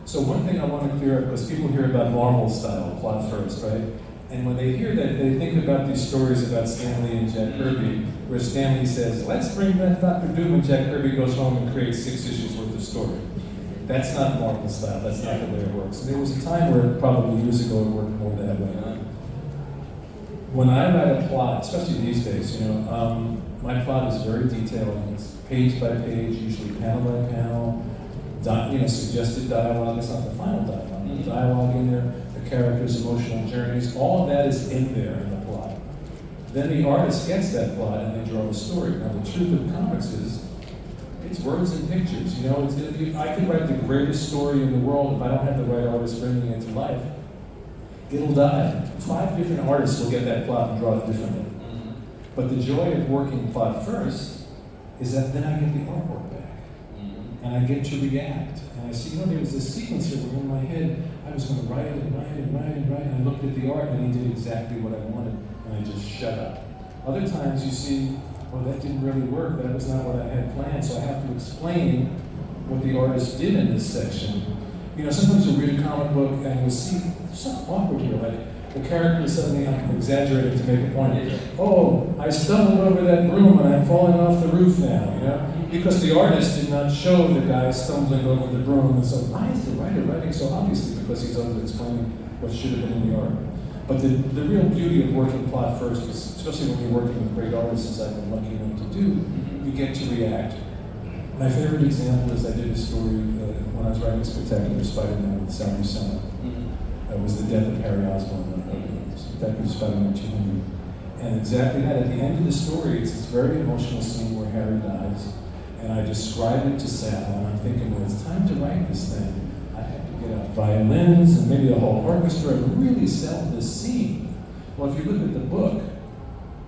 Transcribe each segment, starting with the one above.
So one thing I want to clear up, because people hear about Marvel style, plot first, right? And when they hear that, they think about these stories about Stan Lee and Jack Kirby, where Stan Lee says, let's bring back Dr. Doom, and Jack Kirby goes home and creates 6 issues worth of story. That's not Marvel style, that's not the way it works. And there was a time where, probably years ago, it worked more that way. When I write a plot, especially these days, my plot is very detailed. It's page by page, usually panel by panel, suggested dialogue. It's not the final dialogue, but dialogue in there, the characters' emotional journeys, all of that is in there in the plot. Then the artist gets that plot and they draw a story. Now the truth of comics is, it's words and pictures. I could write the greatest story in the world if I don't have the right artist bringing it to life. It'll die. 5 different artists will get that plot and draw it differently. But the joy of working plot first is that then I get the artwork back. And I get to react. And I see, there was this sequence here where in my head, I was going to write and write and write and write, and I looked at the art and he did exactly what I wanted, and I just shut up. Other times you see, that didn't really work, that was not what I had planned, so I have to explain what the artist did in this section. Sometimes you'll read a comic book and you'll see, there's something awkward here, like the character is suddenly, I'm exaggerating to make a point, I stumbled over that broom and I'm falling off the roof now, Because the artist did not show the guy stumbling over the broom, and so why is the writer writing so obviously? Because he's over-explaining what should have been in the art. But the real beauty of working plot first is, especially when you're working with great artists, as I've been lucky enough to do, you get to react. My favorite example is I did a story when I was writing Spectacular Spider-Man with Sal Buscema. It was the death of Harry Osborn, Spectacular Spider-Man 200. And exactly that, at the end of the story, it's this very emotional scene where Harry dies. And I describe it to Sal, and I'm thinking, well, it's time to write this thing. I have to get out violins and maybe a whole orchestra and really sell this scene. Well, if you look at the book,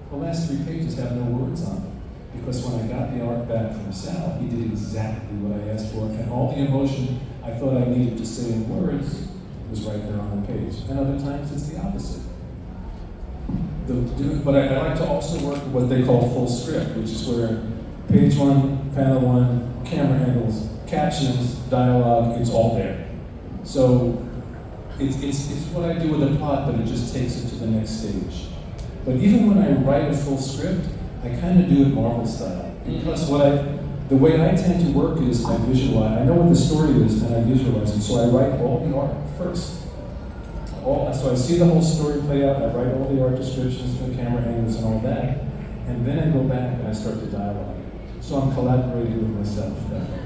the last 3 pages have no words on them. Because when I got the art back from Sal, he did exactly what I asked for, and all the emotion I thought I needed to say in words was right there on the page. And other times it's the opposite. But I like to also work with what they call full script, which is where page 1, panel 1, camera angles, captions, dialogue, it's all there. So it's what I do with a plot, but it just takes it to the next stage. But even when I write a full script, I kind of do it Marvel style. Because the way I tend to work is I visualize. I know what the story is and I visualize it. So I write all the art first. So I see the whole story play out, I write all the art descriptions, the camera angles and all that. And then I go back and I start to dialogue. So I'm collaborating with myself that way.